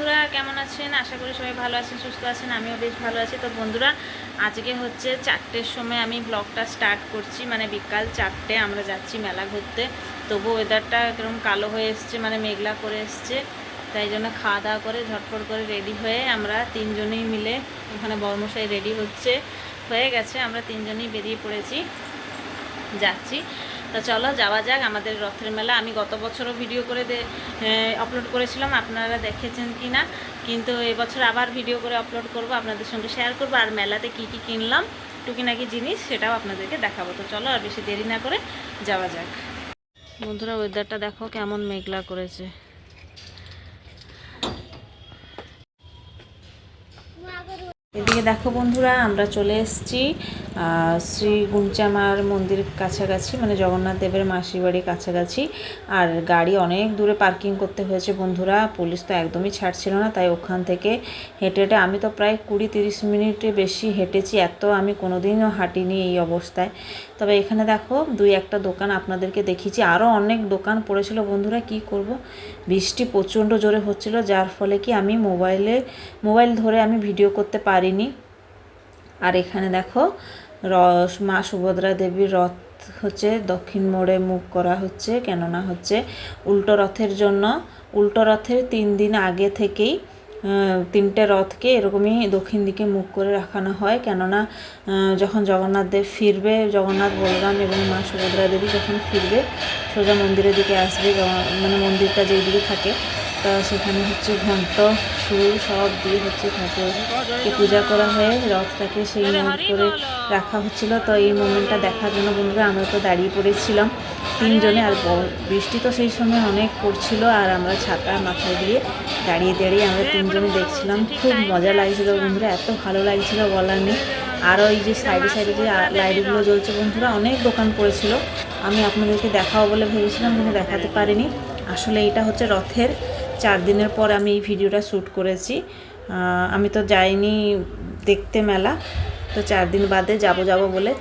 বন্ধুরা কেমন আছেন? আশা করি সবাই ভালো আছেন, সুস্থ আছেন। আমিও বেশ ভালো আছি। তো বন্ধুরা, আজকে হচ্ছে 4টের সময় আমি ব্লগটা স্টার্ট করছি, মানে বিকাল 4টে। আমরা যাচ্ছি মেলা ঘুরতে। তবু ওয়েদারটা একদম কালো হয়ে এসছে, মানে মেঘলা করে এসছে। তাই জন্য খাওয়া দাওয়া করে ঝটপট করে রেডি হয়ে আমরা তিনজনেই মিলে, ওখানে বর্মশাই রেডি হয়ে গেছে, আমরা তিনজনেই বেরিয়ে পড়েছি, যাচ্ছি। তো চলো যাওয়া যাক। আমাদের রথের মেলা আমি গত বছরও ভিডিও করে আপলোড করেছিলাম, আপনারা দেখেছেন কি না, কিন্তু এবছর আবার ভিডিও করে আপলোড করব, আপনাদের সঙ্গে শেয়ার করব। আর মেলাতে কি কি কিনলাম, টুকিনাকি জিনিস, সেটাও আপনাদেরকে দেখাবো। তো চলো আর বেশি দেরি না করে যাওয়া যাক। বন্ধুরা, ওয়েদারটা দেখো কেমন মেঘলা করেছে। এদিকে দেখো বন্ধুরা, আমরা চলে এসেছি শ্রী গুঞ্চামার মন্দির কাছাকাছি, মানে জগন্নাথ দেবের মাসির বাড়ির কাছাকাছি। আর গাড়ি অনেক দূরে পার্কিং করতে হয়েছে বন্ধুরা, পুলিশ তো একদমই ছাড়ছিল না। তাই ওখান থেকে হেঁটে হেঁটে আমি তো প্রায় 20-30 মিনিটে বেশি হেঁটেছি। এত আমি কোনোদিনও হাঁটিনি এই অবস্থায়। তবে এখানে দেখো 2-1টা দোকান আপনাদেরকে দেখিয়েছি, আরও অনেক দোকান পড়েছিল বন্ধুরা। কি করব, বৃষ্টি প্রচণ্ড জোরে হচ্ছিল, যার ফলে কি আমি মোবাইল ধরে আমি ভিডিও করতে পারিনি। আর এখানে দেখো মা সুভদ্রা দেবীর রথ হচ্ছে দক্ষিণ মোড়ে মুখ করা হচ্ছে, কেননা হচ্ছে উল্টো রথের জন্য। উল্টো রথের 3 দিন আগে থেকেই 3টে রথকে এরকমই দক্ষিণ দিকে মুখ করে রাখানো হয়, কেননা যখন জগন্নাথ দেব ফিরবে, জগন্নাথ, বলরাম এবং মা সুভদ্রা দেবী যখন ফিরবে, সোজা মন্দিরের দিকে আসবে, মানে মন্দিরটা যেই দিকে থাকে, তা সেখানে হচ্ছে ঘণ্ট সুর সব দিয়ে হচ্ছে ঠাকুরকে পূজা করা হয়ে রথটাকে সেই মোড় করে রাখা হচ্ছিল। তো এই মোমেন্টটা দেখার জন্য বন্ধুরা আমরা তো দাঁড়িয়ে পড়েছিলাম তিনজনে। আর বৃষ্টি তো সেই সময় অনেক পড়ছিল, আর আমরা ছাতা মাথায় দিয়ে দাঁড়িয়ে আমরা তিনজনে দেখছিলাম। খুব মজা লাগছিল বন্ধুরা, এত ভালো লাগছিল বলার নেই। আর ওই যে সাইডে সাইডে যে লাইটগুলো জ্বলছে বন্ধুরা, অনেক দোকান পড়েছিল। আমি আপনাদেরকে দেখাবো বলে ভেবেছিলাম, কিন্তু দেখাতে পারিনি। আসলে এটা হচ্ছে রথের 4 দিনের পর আমি এই ভিডিওটা শ্যুট করেছি। আমি তো যাইনি দেখতে মেলা, তো 4 দিন বাদে যাব বলে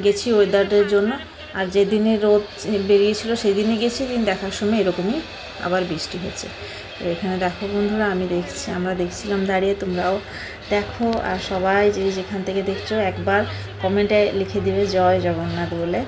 গেছি ওয়েদারের জন্য। আর যেদিনে রোদ বেরিয়েছিল সেদিনে গেছি, দিন দেখার সময় এরকমই আবার বৃষ্টি হচ্ছে। তো এখানে দেখো বন্ধুরা, আমরা দেখছিলাম দাঁড়িয়ে, তোমরাও দেখো। আর সবাই যেখান থেকে দেখছো একবার কমেন্টে লিখে দিবে জয় জগন্নাথ বলে।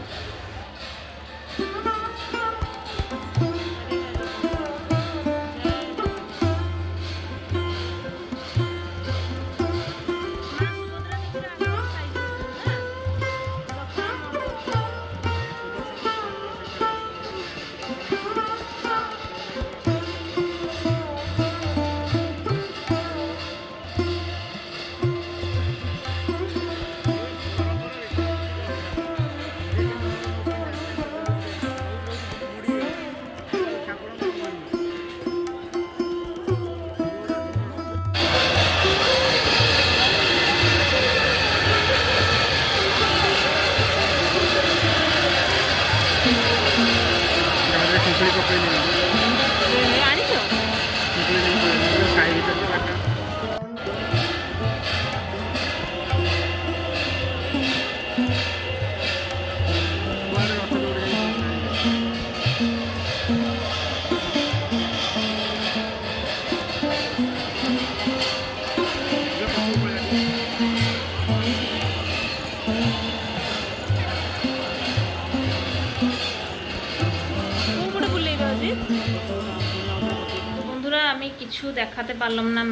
বন্ধুরা, আমি কিছু দেখাতে পারলাম না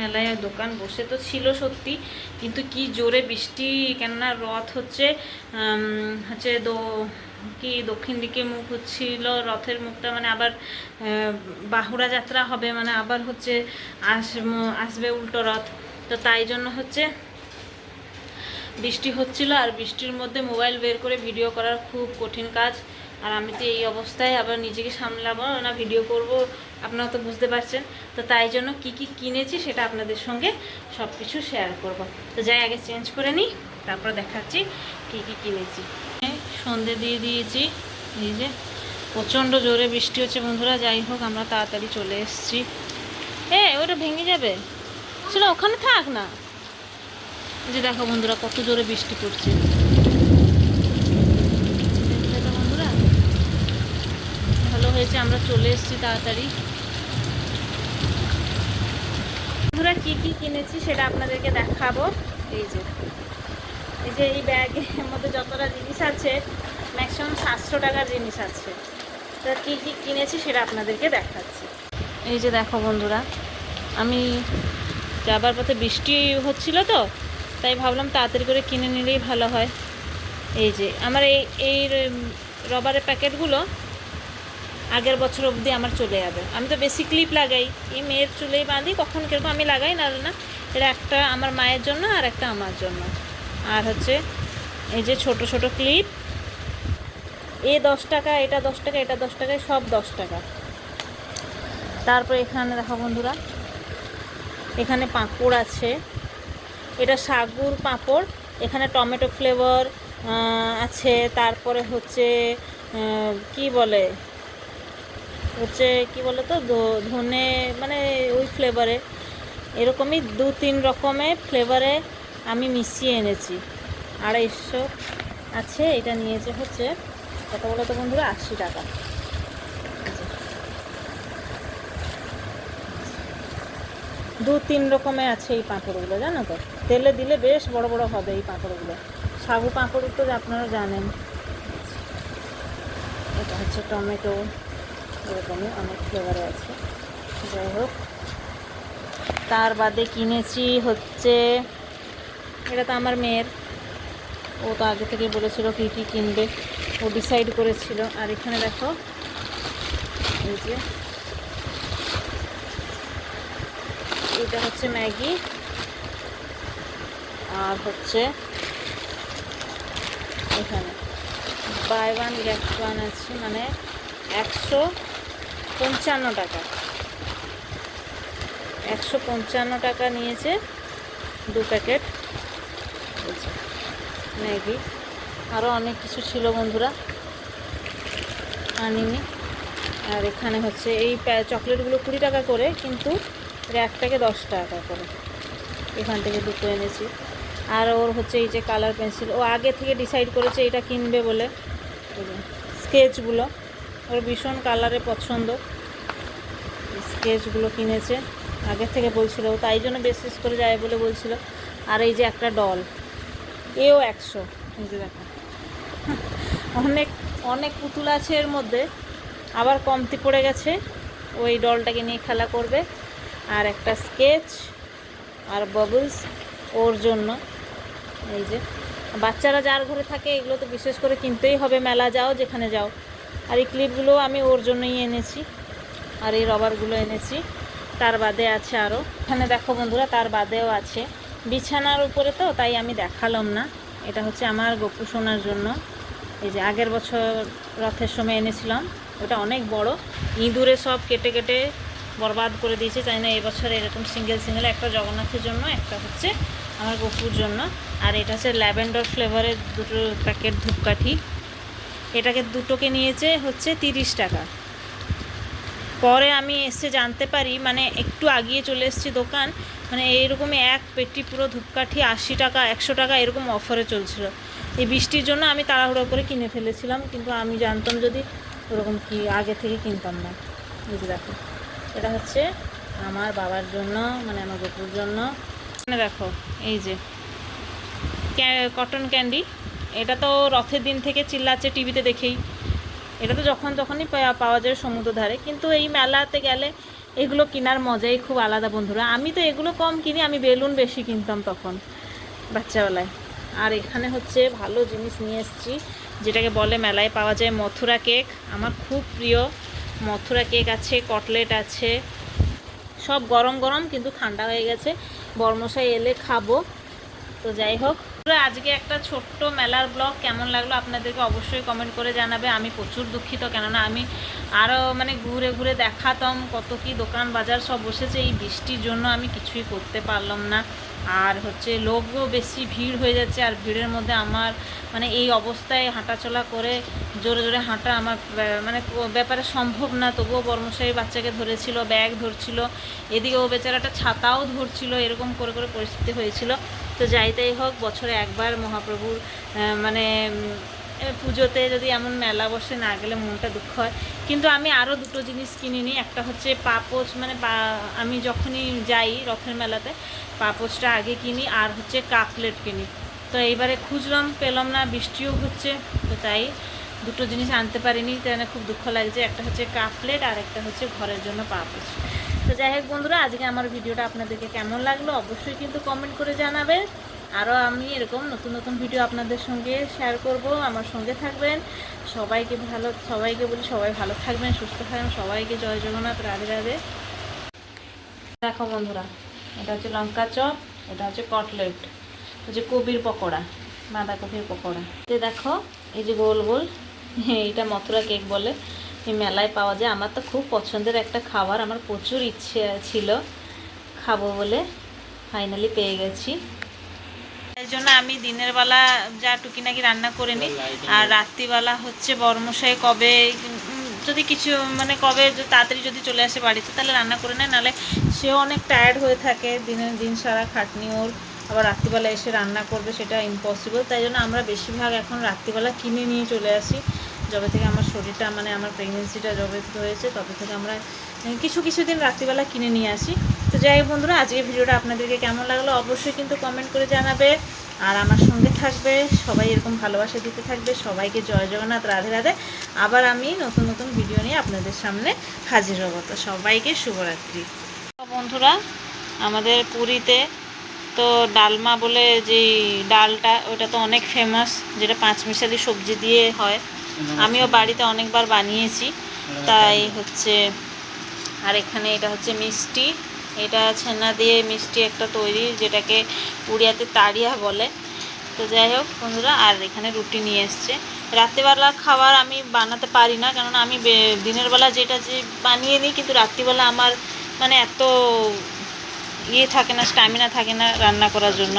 মেলায় দোকান বসে তো ছিল সত্যি, কিন্তু কি জোরে বৃষ্টি, কেননা রথ হচ্ছে কি দক্ষিণ দিকে মুখ হচ্ছিল রথের মুখটা, মানে আবার বাহুড়া যাত্রা হবে, মানে আবার হচ্ছে আসবে উল্টো রথ। তো তাই জন্য হচ্ছে বৃষ্টি হচ্ছিল, আর বৃষ্টির মধ্যে মোবাইল বের করে ভিডিও করার খুব কঠিন কাজ। আর আমি তো এই অবস্থায় আবার নিজেকে সামলাবো না, ভিডিও করব, আপনারা তো বুঝতে পারছেন। তো তাই জন্য কি কিনেছি সেটা আপনাদের সঙ্গে সব কিছু শেয়ার করব। তো যাই আগে চেঞ্জ করে নিই, তারপর দেখাচ্ছি কি কিনেছি। সন্ধে দিয়ে দিয়েছি, এই যে প্রচণ্ড জোরে বৃষ্টি হচ্ছে বন্ধুরা। যাই হোক, আমরা তাড়াতাড়ি চলে এসেছি। ওটা ভেঙে যাবে, সেটা ওখানে থাক না। যে দেখো বন্ধুরা, কত জোরে বৃষ্টি পড়ছে বন্ধুরা। ভালো হয়েছে আমরা চলে এসেছি তাড়াতাড়ি। বন্ধুরা কি কি কিনেছি সেটা আপনাদেরকে দেখাবো। এই যে এই ব্যাগের মধ্যে যতটা জিনিস আছে ম্যাক্সিমাম 700 টাকার জিনিস আছে। তা কী কী কিনেছি সেটা আপনাদেরকে দেখাচ্ছি। এই যে দেখো বন্ধুরা, আমি যাবার পথে বৃষ্টি হচ্ছিল তো তাই ভাবলাম তাড়াতাড়ি করে কিনে নিলেই ভালো হয়। এই যে আমার এই রবারের প্যাকেটগুলো আগের বছর অবধি আমার চলে যাবে। আমি তো বেশি ক্লিপ লাগাই, এই মেয়ের চুলেই বাঁধি, কখন কিরকম আমি লাগাই না। এটা একটা আমার মায়ের জন্য আর একটা আমার জন্য। আর হচ্ছে এই যে ছোট ছোট ক্লিপ, এ 10 টাকা, এটা 10 টাকা, এটা 10 টাকায়, সব 10 টাকা। তারপর এখানে দেখো বন্ধুরা, এখানে পাঁপড় আছে, এটা সাগুর পাঁপড়, এখানে টমেটো ফ্লেভার আছে। তারপরে হচ্ছে কি বলে তো ধনে, মানে ওই ফ্লেভারে, এরকমই 2-3 রকমের ফ্লেভারে আমি মিশিয়ে এনেছি। 250 আছে। এটা নিয়েছে হচ্ছে কত বলো তো বন্ধুরা, 80 টাকা। 2-3 রকমের আছে এই পাঁপড়গুলো, জানো তো? তেলে দিলে বেশ বড় বড় হবে এই পাঁপড়গুলো। সাগু পাঁপড় তো আপনারা জানেন। এটা হচ্ছে টমেটো, এরকমই অনেক ফ্লেভারে আছে। যাই হোক, তার বাদে কিনেছি হচ্ছে, এটা তো আমার মেয়ের, ও তো আগে থেকে বলেছিল কী কী কিনবে, ও ডিসাইড করেছিল। আর এখানে দেখো, এই যে এটা হচ্ছে ম্যাগি, আর হচ্ছে এখানে বাই ওয়ান গেট ওয়ান আছে, মানে 155 টাকা। 155 টাকা নিয়েছে 2 প্যাকেট ম্যাগি। আরও অনেক কিছু ছিল বন্ধুরা, আনিনি। আর এখানে হচ্ছে এই চকলেটগুলো 20 টাকা করে, কিন্তু এটা একটাকে 10 টাকা করে। এখান থেকে 2টো এনেছি। আর ওর হচ্ছে এই যে কালার পেন্সিল, ও আগে থেকে ডিসাইড করেছে এটা কিনবে বলে। স্কেচগুলো ওর ভীষণ কালারে পছন্দ, স্কেচগুলো কিনেছে আগে থেকে বলছিল, তাই জন্য বেশি করে যায় বলে বলছিল। আর এই যে একটা ডল, এও 100। এই যে দেখো, অনেক অনেক পুতুল আছে এর মধ্যে, আবার কমতি পড়ে গেছে, ওই ডলটাকে নিয়ে খেলা করবে। আর একটা স্কেচ আর বাবলস ওর জন্য। এই যে বাচ্চারা যার ঘরে থাকে এগুলো তো বিশেষ করে কিনতেই হবে, মেলা যাও যেখানে যাও। আর এই ক্লিপগুলো আমি ওর জন্যই এনেছি, আর এই রবারগুলো এনেছি। তার বাদে আছে আরও, এখানে দেখো বন্ধুরা, তার বাদেও আছে। বিছানার উপরে তো তাই আমি দেখালাম না। এটা হচ্ছে আমার গপু সোনার জন্য। এই যে আগের বছর রথের সময় এনেছিলাম, ওটা অনেক বড়, ইঁদুরে সব কেটে কেটে বরবাদ করে দিয়েছে। চাই না এবছর এরকম সিঙ্গেল সিঙ্গেল, একটা জগন্নাথের জন্য, একটা হচ্ছে আমার গপুর জন্য। আর এটা হচ্ছে ল্যাভেন্ডার ফ্লেভারের 2টো প্যাকেট ধূপকাঠি। এটাকে 2টোকে নিয়েছে হচ্ছে 30 টাকা। পরে আমি এসে জানতে পারি, মানে একটু আগিয়ে চলে এসেছি দোকান, মানে এইরকমই এক পেটি পুরো ধূপকাঠি 80 টাকা, 100 টাকা এরকম অফারে চলছিল। এই বৃষ্টির জন্য আমি তাড়াহুড়ো করে কিনে ফেলেছিলাম, কিন্তু আমি জানতাম যদি ওরকম কি আগে থেকে কিনতাম না। এই যে দেখো, এটা হচ্ছে আমার বাবার জন্য, মানে আমার গপুর জন্য। এখানে দেখো, এই যে কটন ক্যান্ডি, এটা তো রথের দিন থেকে চিল্লাচ্ছে টিভিতে দেখেই। এটা তো যখন তখনই পাওয়া যায় সমুদ্র ধারে, কিন্তু এই মেলাতে গেলে এগুলো কেনার মজাই খুব আলাদা বন্ধুরা। আমি তো এগুলো কম কিনি, আমি বেলুন বেশি কিনতাম তখন বাচ্চাবেলায়। আর এখানে হচ্ছে ভালো জিনিস নিয়ে এসেছি, যেটাকে বলে মেলায় পাওয়া যায় মথুরা কেক। আমার খুব প্রিয় মথুরা কেক আছে, কটলেট আছে, সব গরম গরম, কিন্তু ঠান্ডা হয়ে গেছে, বর্মশাই এলে খাবো। তো যাই হোক, আজকে একটা ছোট্ট মেলার ব্লগ কেমন লাগলো আপনাদেরকে অবশ্যই কমেন্ট করে জানাবে। আমি প্রচুর দুঃখিত, কেননা আমি আরও মানে ঘুরে ঘুরে দেখাতাম কত কি দোকান বাজার সব বসেছে, এই বৃষ্টির জন্য আমি কিছুই করতে পারলাম না। আর হচ্ছে লোকও বেশি ভিড় হয়ে যাচ্ছে, আর ভিড়ের মধ্যে আমার মানে এই অবস্থায় হাঁটাচলা করে জোরে জোরে হাঁটা আমার মানে ব্যাপারে সম্ভব না। তবুও বর্মশাই বাচ্চাকে ধরেছিল, ব্যাগ ধরছিল, এদিকে ও বেচারাটা ছাতাও ধরছিল, এরকম করে করে পরিস্থিতি হয়েছিল। তো যাই তাই হোক, বছরে একবার মহাপ্রভুর মানে পুজোতে যদি এমন মেলা বসে না গেলে মনটা দুঃখ হয়। কিন্তু আমি আরও দুটো জিনিস কিনিনি, একটা হচ্ছে পাপোশ, মানে আমি যখনই যাই রথের মেলাতে পাপোশটা আগে কিনি, আর হচ্ছে কাপলেট কিনি। তো এইবারে খুঁজলাম পেলাম না, বৃষ্টিও হচ্ছে, তো তাই দুটো জিনিস আনতে পারিনি, তাই খুব দুঃখ লাগছে। একটা হচ্ছে কাপলেট আর একটা হচ্ছে ঘরের জন্য পাপোশ। তো যাই হোক বন্ধুরা, আজকে আমার ভিডিওটা আপনাদেরকে কেমন লাগলো অবশ্যই কিন্তু কমেন্ট করে জানাবেন। আরও আমি এরকম নতুন নতুন ভিডিও আপনাদের সঙ্গে শেয়ার করব, আমার সঙ্গে থাকবেন। সবাইকে বলি সবাই ভালো থাকবেন, সুস্থ থাকবেন, সবাইকে জয় জগন্নাথ, রাধে রাধে। দেখো বন্ধুরা, এটা হচ্ছে লঙ্কা চপ, এটা হচ্ছে কটলেট, হচ্ছে কবির পকোড়া, বাঁধাকপির পকোড়া। যে দেখো এই যে গোল গোল, এইটা মথুরা কেক বলে, এই মেলায় পাওয়া যায়। আমার তো খুব পছন্দের একটা খাবার, আমার প্রচুর ইচ্ছে ছিল খাবো বলে, ফাইনালি পেয়ে গেছি। এই জন্য আমি দিনের বেলা যা টুকিনাকি রান্না করে নিই, আর রাত্রিবেলা হচ্ছে বড়মশাই কবে যদি কিছু মানে কবে তাড়াতাড়ি যদি চলে আসে বাড়িতে তাহলে রান্না করে নেয়, নাহলে সেও অনেক টায়ার্ড হয়ে থাকে, দিন সারা খাটনি ওর, আবার রাত্রিবেলা এসে রান্না করবে সেটা ইম্পসিবল। তাই জন্য আমরা বেশিরভাগ এখন রাত্রিবেলা কিনে নিয়ে চলে আসি। যবে থেকে আমার শরীরটা মানে আমার প্রেগনেন্সিটা যবে হয়েছে তবে থেকে আমরা কিছু দিন রাত্রিবেলা কিনে নিয়ে আসি। তো যাই হোক বন্ধুরা, আজকে ভিডিওটা আপনাদেরকে কেমন লাগলো অবশ্যই কিন্তু কমেন্ট করে জানাবে, আর আমার সঙ্গে থাকবে, সবাই এরকম ভালোবাসা দিতে থাকবে। সবাইকে জয় জগন্নাথ, রাধে রাধে। আবার আমি নতুন নতুন ভিডিও নিয়ে আপনাদের সামনে হাজির হব। তো সবাইকে শুভরাত্রি। বন্ধুরা, আমাদের পুরীতে তো ডালমা বলে যে ডালটা, ওটা তো অনেক ফেমাস, যেটা পাঁচমিশালি সবজি দিয়ে হয়। আমিও বাড়িতে অনেকবার বানিয়েছি, তাই হচ্ছে। আর এখানে এটা হচ্ছে মিষ্টি, এটা ছানা দিয়ে মিষ্টি একটা তৈরি, যেটাকে উড়িয়াতে তাড়িয়া বলে। তো যাই হোক বন্ধুরা, আর এখানে রুটি নিয়ে এসছে। রাত্রিবেলা খাবার আমি বানাতে পারি না, কেননা আমি দিনের বেলা যেটা যে বানিয়ে নিই, কিন্তু রাত্রিবেলা আমার মানে এত থাকে না, স্ট্যামিনা থাকে না রান্না করার জন্য।